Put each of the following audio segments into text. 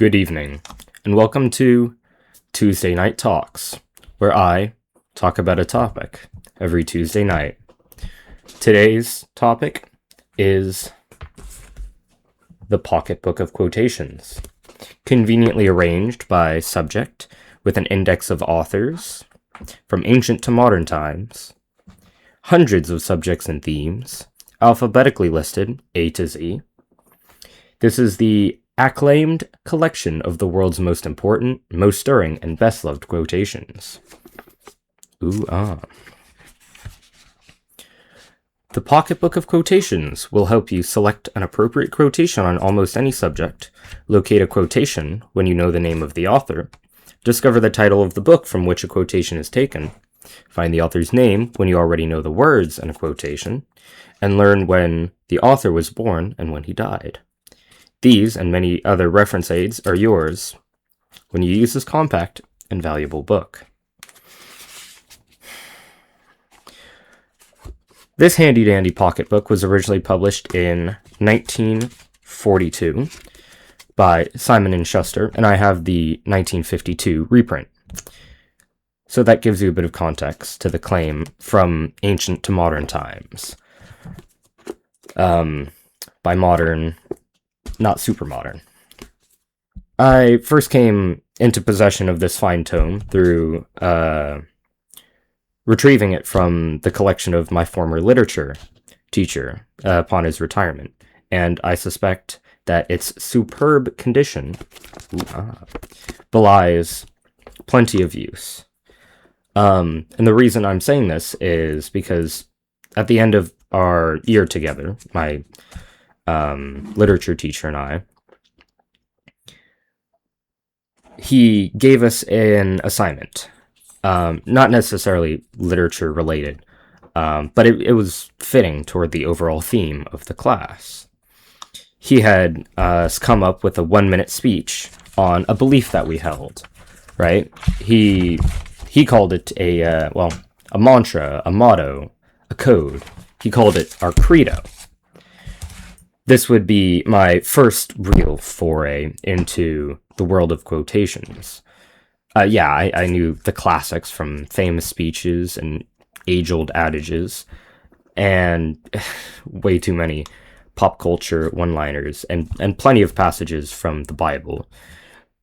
Good evening, and welcome to Tuesday Night Talks, where I talk about a topic every Tuesday night. Today's topic is the Pocket Book of Quotations, conveniently arranged by subject with an index of authors from ancient to modern times, hundreds of subjects and themes, alphabetically listed A to Z. This is the acclaimed collection of the world's most important, most stirring, and best-loved quotations. The Pocket Book of Quotations will help you select an appropriate quotation on almost any subject, locate a quotation when you know the name of the author, discover the title of the book from which a quotation is taken, find the author's name when you already know the words in a quotation, and learn when the author was born and when he died. These and many other reference aids are yours when you use this compact and valuable book. This handy-dandy pocketbook was originally published in 1942 by Simon & Schuster, and I have the 1952 reprint. So that gives you a bit of context to the claim from ancient to modern times. By modern, not super modern. I first came into possession of this fine tome through retrieving it from the collection of my former literature teacher upon his retirement, and I suspect that its superb condition belies plenty of use. And the reason I'm saying this is because at the end of our year together, my literature teacher and I, he gave us an assignment, not necessarily literature related, but it was fitting toward the overall theme of the class. He had us come up with a 1-minute speech on a belief that we held, right? He called it a mantra, a motto, a code. He called it our credo. This would be my first real foray into the world of quotations. I knew the classics from famous speeches and age-old adages, and way too many pop culture one-liners, and plenty of passages from the Bible.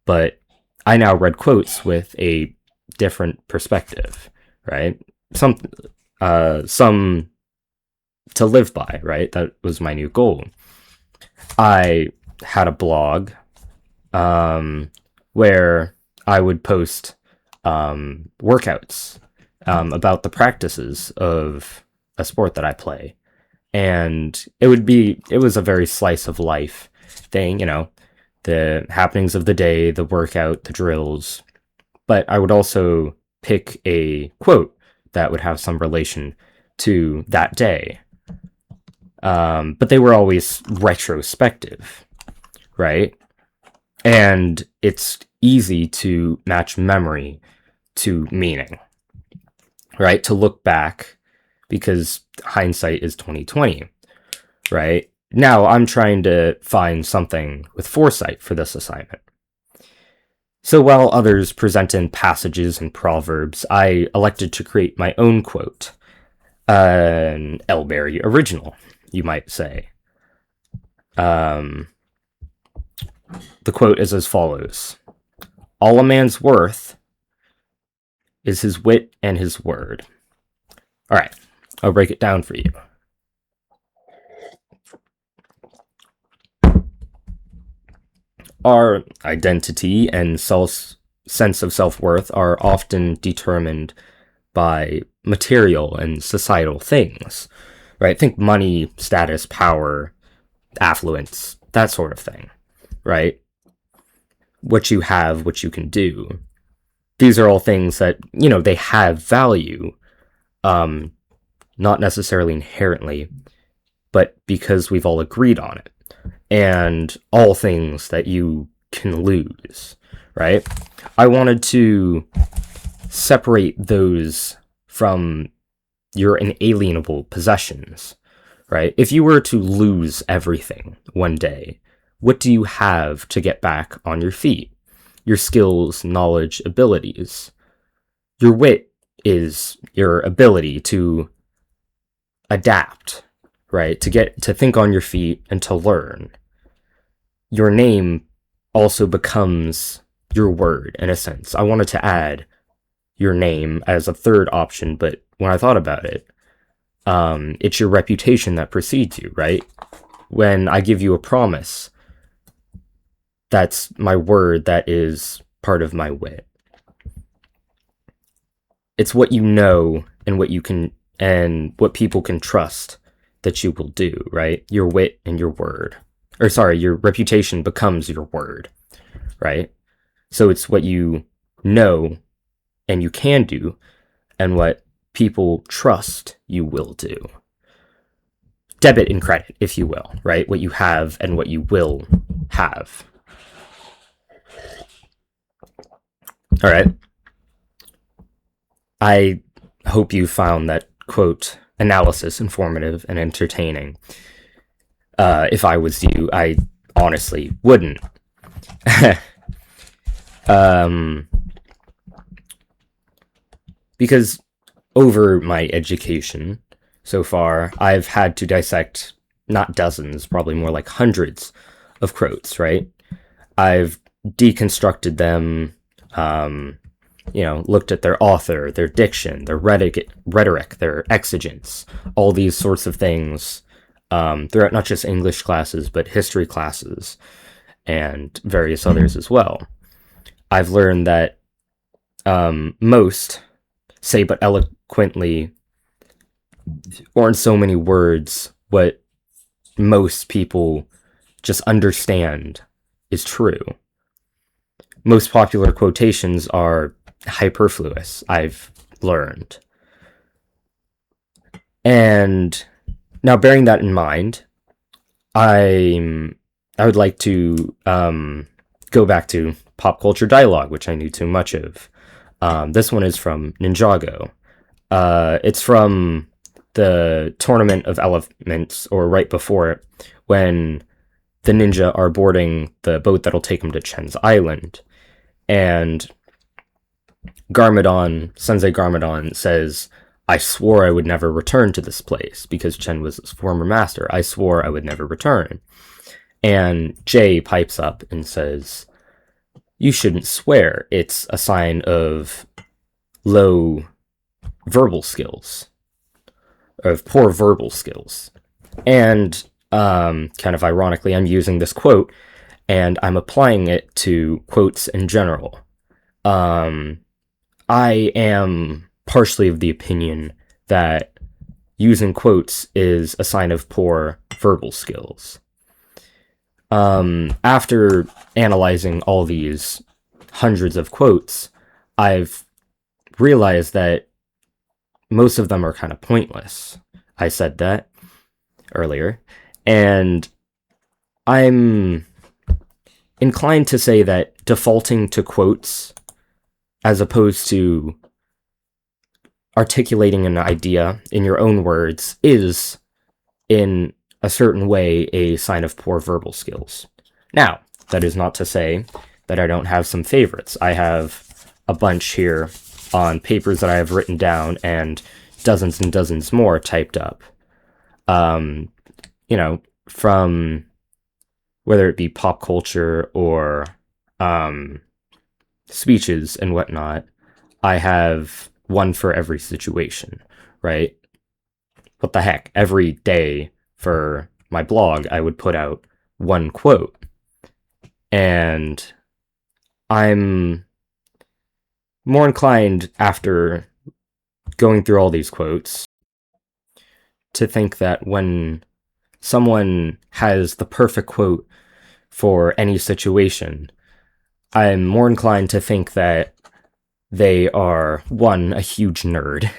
But I now read quotes with a different perspective, right? Some to live by, right? That was my new goal. I had a blog where I would post workouts about the practices of a sport that I play. And it was a very slice of life thing, the happenings of the day, the workout, the drills. But I would also pick a quote that would have some relation to that day. But they were always retrospective, right? And it's easy to match memory to meaning, right? To look back, because hindsight is 20/20, right? Now I'm trying to find something with foresight for this assignment. So while others present in passages and proverbs, I elected to create my own quote, an Elberry original, you might say. The quote is as follows: "All a man's worth is his wit and his word." All right, I'll break it down for you. Our identity and sense of self-worth are often determined by material and societal things, right? Think money, status, power, affluence, that sort of thing, right? What you have, what you can do. These are all things that, they have value, not necessarily inherently, but because we've all agreed on it. And all things that you can lose, right? I wanted to separate those from your inalienable possessions, right? If you were to lose everything one day, What do you have to get back on your feet? Your skills, knowledge, abilities. Your wit is your ability to adapt, right? To think on your feet and to learn. Your name also becomes your word in a sense. I wanted to add your name as a third option, but when I thought about it, it's your reputation that precedes you, right? When I give you a promise, that's my word, that is part of my wit. It's what you know and what you can and what people can trust that you will do, right? Your wit and your word. Or sorry, your reputation becomes your word, right? So it's what you know and you can do and what people trust you will do. Debit and credit, if you will, right? What you have and what you will have. All right. I hope you found that quote analysis informative and entertaining. If I was you, I honestly wouldn't. Because over my education so far, I've had to dissect not dozens, probably more like hundreds of quotes, right? I've deconstructed them, looked at their author, their diction, their rhetoric, their exegence, all these sorts of things throughout not just English classes, but history classes and various others as well. I've learned that most say but eloquently, or in so many words, what most people just understand is true. Most popular quotations are hyperfluous, I've learned. And now, bearing that in mind, I would like to go back to pop culture dialogue, which I knew too much of. This one is from Ninjago. It's from the Tournament of Elements, or right before it, when the ninja are boarding the boat that'll take them to Chen's island. And Sensei Garmadon says, I swore I would never return to this place, because Chen was his former master. I swore I would never return. And Jay pipes up and says, you shouldn't swear. It's a sign of low verbal skills, of poor verbal skills. And kind of ironically, I'm using this quote and I'm applying it to quotes in general. I am partially of the opinion that using quotes is a sign of poor verbal skills. After analyzing all these hundreds of quotes, I've realized that most of them are kind of pointless. I said that earlier. And I'm inclined to say that defaulting to quotes as opposed to articulating an idea in your own words is, in a certain way, a sign of poor verbal skills. Now, that is not to say that I don't have some favorites. I have a bunch here on papers that I have written down and dozens and dozens more typed up. From whether it be pop culture or speeches and whatnot, I have one for every situation, right? What the heck? Every day for my blog, I would put out one quote. And I'm more inclined, after going through all these quotes, to think that when someone has the perfect quote for any situation, I'm more inclined to think that they are, one, a huge nerd,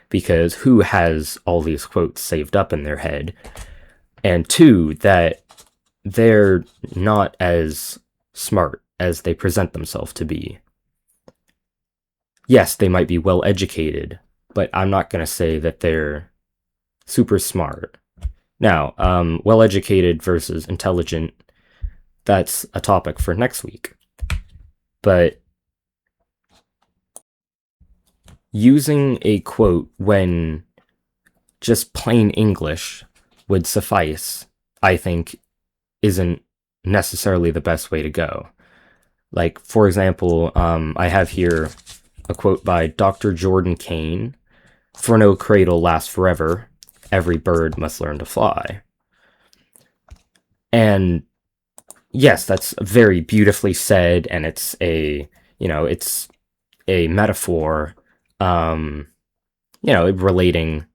because who has all these quotes saved up in their head? And two, that they're not as smart as they present themselves to be. Yes, they might be well educated, but I'm not going to say that they're super smart. Now, well educated versus intelligent, that's a topic for next week. But using a quote when just plain English would suffice, I think, isn't necessarily the best way to go. Like, for example, I have here a quote by Dr. Jordan Kane: "For no cradle lasts forever, every bird must learn to fly." And yes, that's very beautifully said, and it's a metaphor, um, relating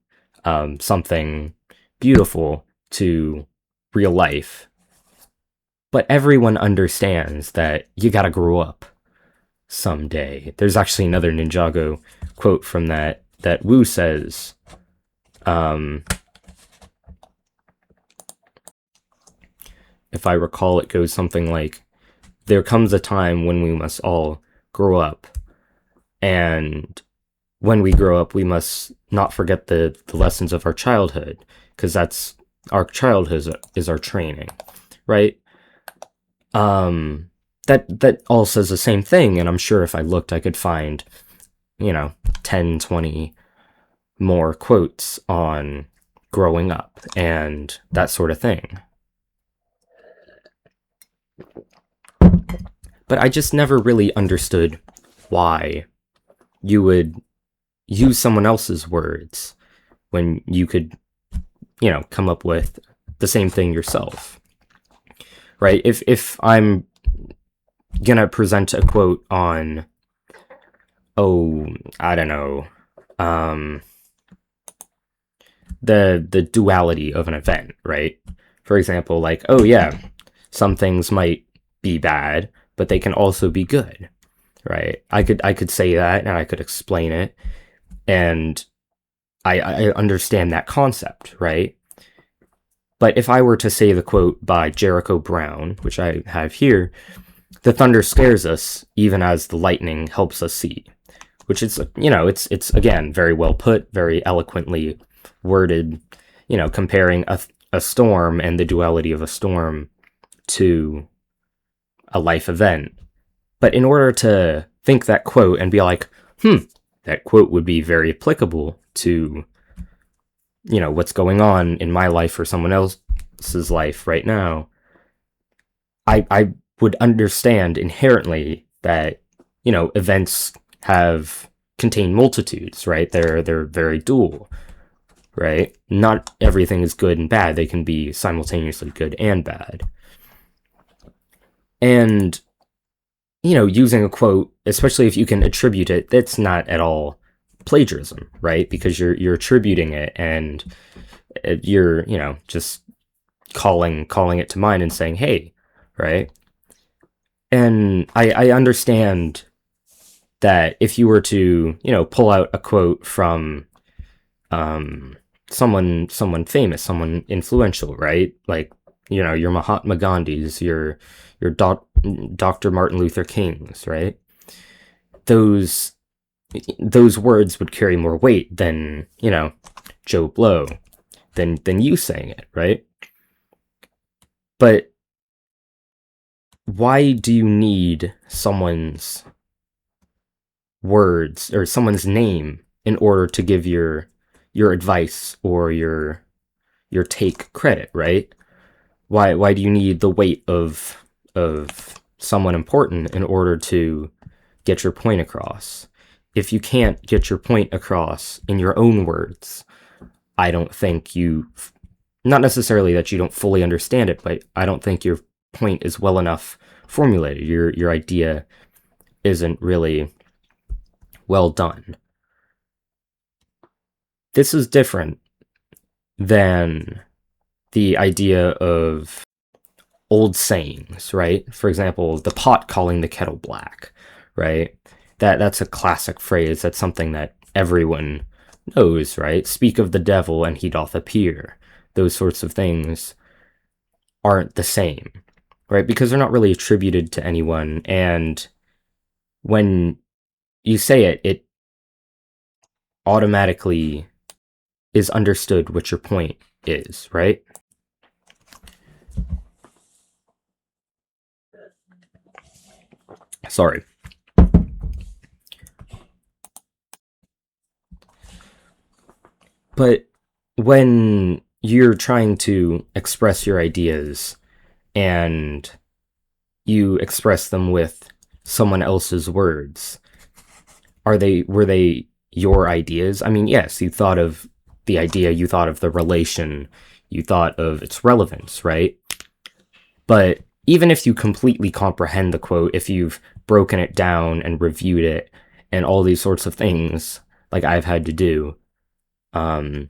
something beautiful to real life. But everyone understands that you gotta grow up someday. There's actually another Ninjago quote from that Wu says, um, if I recall, it goes something like, "There comes a time when we must all grow up, and when we grow up, we must not forget the lessons of our childhood, because that's our childhood is our training," right? That all says the same thing, and I'm sure if I looked, I could find, 10, 20 more quotes on growing up and that sort of thing. But I just never really understood why you would use someone else's words when you could, come up with the same thing yourself, right? If I'm gonna present a quote on, oh, I don't know, um, the duality of an event, right? For example, like, oh yeah, some things might be bad, but they can also be good, right? I could say that, and I could explain it, and I understand that concept, right? But if I were to say the quote by Jericho Brown, which I have here, "The thunder scares us even as the lightning helps us see," which is, it's again very well put, very eloquently worded, comparing a storm and the duality of a storm to a life event. But in order to think that quote and be like, that quote would be very applicable to, what's going on in my life or someone else's life right now, I would understand inherently that, events have contain multitudes, right? They're very dual, right? Not everything is good and bad. They can be simultaneously good and bad. And, using a quote, especially if you can attribute it, that's not at all plagiarism, right? Because you're attributing it, and you're, just calling it to mind and saying, hey, right? And I understand that if you were to, pull out a quote from someone famous, someone influential, right? Like, your Mahatma Gandhis, your Dr. Martin Luther Kings, right? Those words would carry more weight than, Joe Blow, than you saying it, right? But why do you need someone's words or someone's name in order to give your advice or your take credit, right? Why do you need the weight of someone important in order to get your point across? If you can't get your point across in your own words, I don't think not necessarily that you don't fully understand it, but I don't think your point is well enough formulated. Your idea isn't really well done. This is different than the idea of old sayings, right? For example, the pot calling the kettle black, right? That's a classic phrase. That's something that everyone knows, right? "Speak of the devil and he doth appear." Those sorts of things aren't the same, right? Because they're not really attributed to anyone, and when you say it, it automatically is understood what your point is, right? Sorry. But when you're trying to express your ideas and you express them with someone else's words, were they your ideas? I mean, yes, you thought of the idea, you thought of the relation, you thought of its relevance, right? But even if you completely comprehend the quote, if you've broken it down and reviewed it and all these sorts of things like I've had to do, um,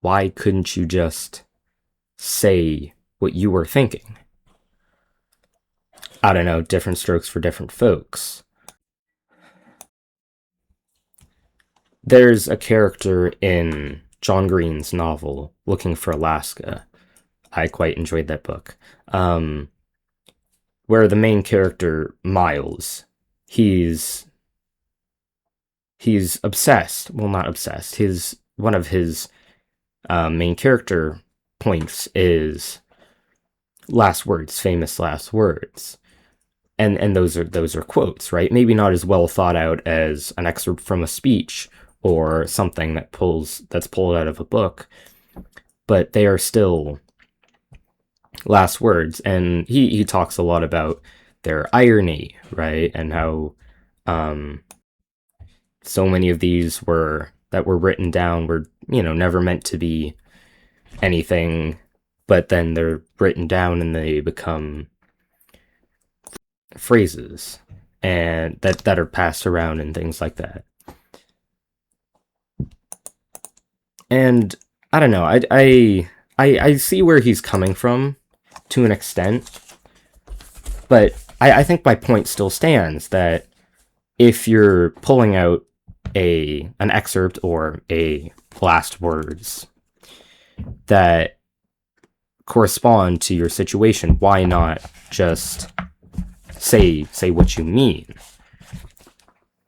why couldn't you just say what you were thinking? I don't know, different strokes for different folks. There's a character in John Green's novel, Looking for Alaska. I quite enjoyed that book. Where the main character, Miles, he's he's obsessed. Well, not obsessed. His one of his main character points is last words, famous last words, and those are quotes, right? Maybe not as well thought out as an excerpt from a speech or something that's pulled out of a book, but they are still last words. And he talks a lot about their irony, right? And how so many of these were written down were, never meant to be anything, but then they're written down and they become phrases and that are passed around and things like that. And I don't know, I see where he's coming from to an extent, but I think my point still stands that if you're pulling out an excerpt or a last words that correspond to your situation, why not just say what you mean?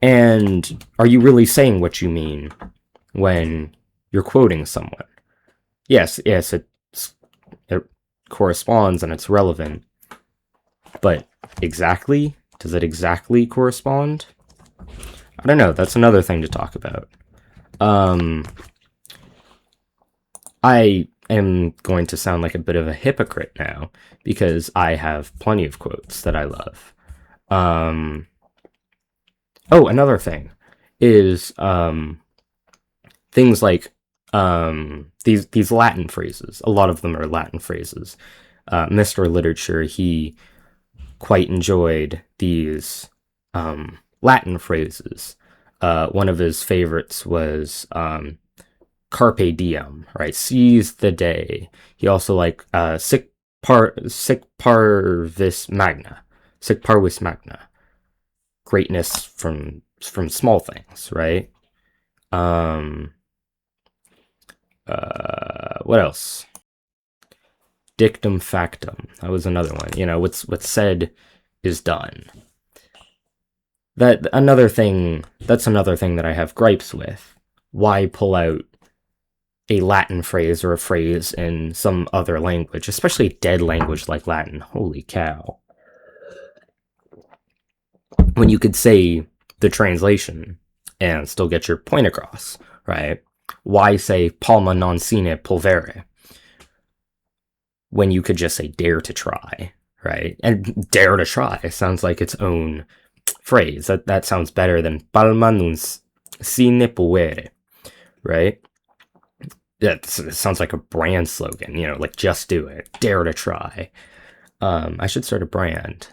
And are you really saying what you mean when you're quoting someone? Yes, it corresponds and it's relevant, but exactly? Does it exactly correspond? I don't know. That's another thing to talk about. I am going to sound like a bit of a hypocrite now because I have plenty of quotes that I love. Oh, another thing is things like these Latin phrases. A lot of them are Latin phrases. Mr. Literature, he quite enjoyed these Latin phrases. One of his favorites was carpe diem, right? Seize the day. He also liked sic parvis magna, sic parvis magna. Greatness from small things, right? What else? Dictum factum. That was another one. What's said is done. That's another thing that I have gripes with. Why pull out a Latin phrase or a phrase in some other language, especially a dead language like Latin? Holy cow. When you could say the translation and still get your point across, right? Why say palma non sine pulvere when you could just say dare to try, right? And dare to try sounds like its own phrase. That sounds better than palma non sine pulvere, right? It sounds like a brand slogan, like just do it, dare to try. I should start a brand.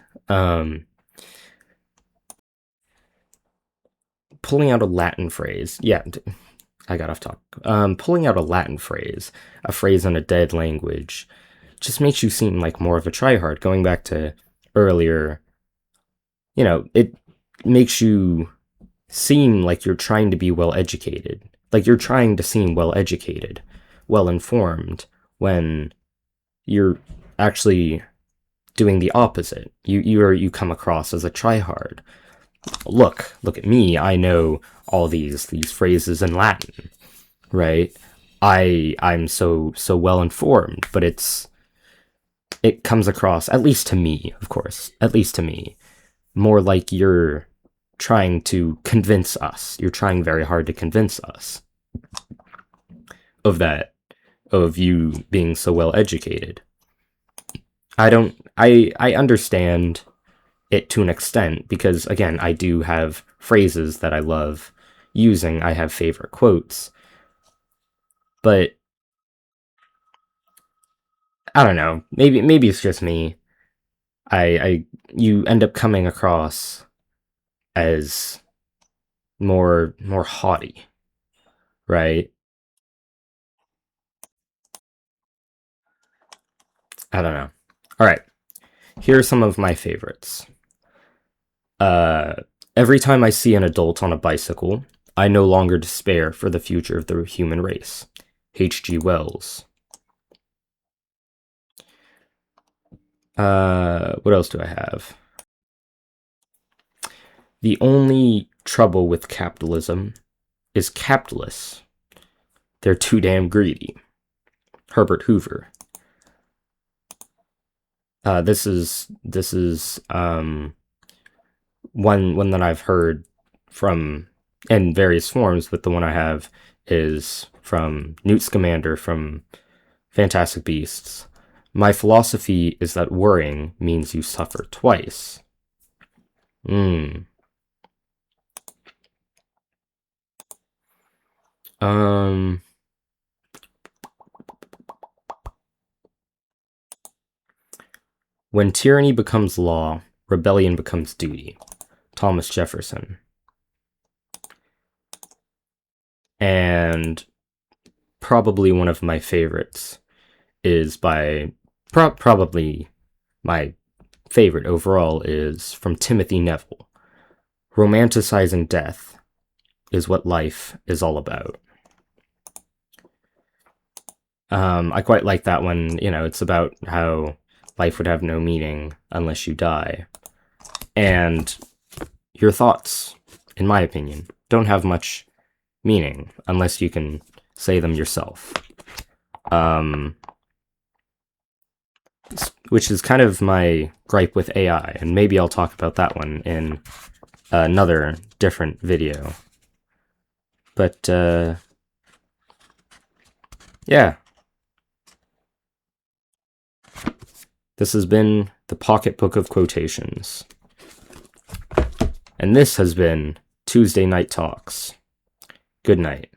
Pulling out a Latin phrase, yeah, I got off topic. Pulling out a Latin phrase, a phrase in a dead language, just makes you seem like more of a tryhard. Going back to earlier, it makes you seem like you're trying to be well educated, like you're trying to seem well educated, well informed, when you're actually doing the opposite. You come across as a tryhard. Look at me. I know all these phrases in Latin, right? I'm so well informed, but it's it comes across, at least to me, of course, at least to me, more like you're trying to convince us. You're trying very hard to convince us of that, of you being so well educated. I understand it to an extent because, again, I do have phrases that I love using. I have favorite quotes. But I don't know. Maybe it's just me. You end up coming across as more haughty, right? I don't know. All right. Here are some of my favorites. Uh, every time I see an adult on a bicycle, I no longer despair for the future of the human race. H.G. Wells. What else do I have? The only trouble with capitalism is capitalists. They're too damn greedy. Herbert Hoover. This is one that I've heard from in various forms, but the one I have is from Newt Scamander from Fantastic Beasts. My philosophy is that worrying means you suffer twice. Hmm. Um. When tyranny becomes law, rebellion becomes duty. Thomas Jefferson. And probably one of my favorites is by probably my favorite overall is from Timothy Neville. Romanticizing death is what life is all about. I quite like that one. You know, it's about how life would have no meaning unless you die. And your thoughts, in my opinion, don't have much meaning unless you can say them yourself. Which is kind of my gripe with AI, and maybe I'll talk about that one in another different video. But, yeah. This has been the Pocket Book of Quotations. And this has been Tuesday Night Talks. Good night.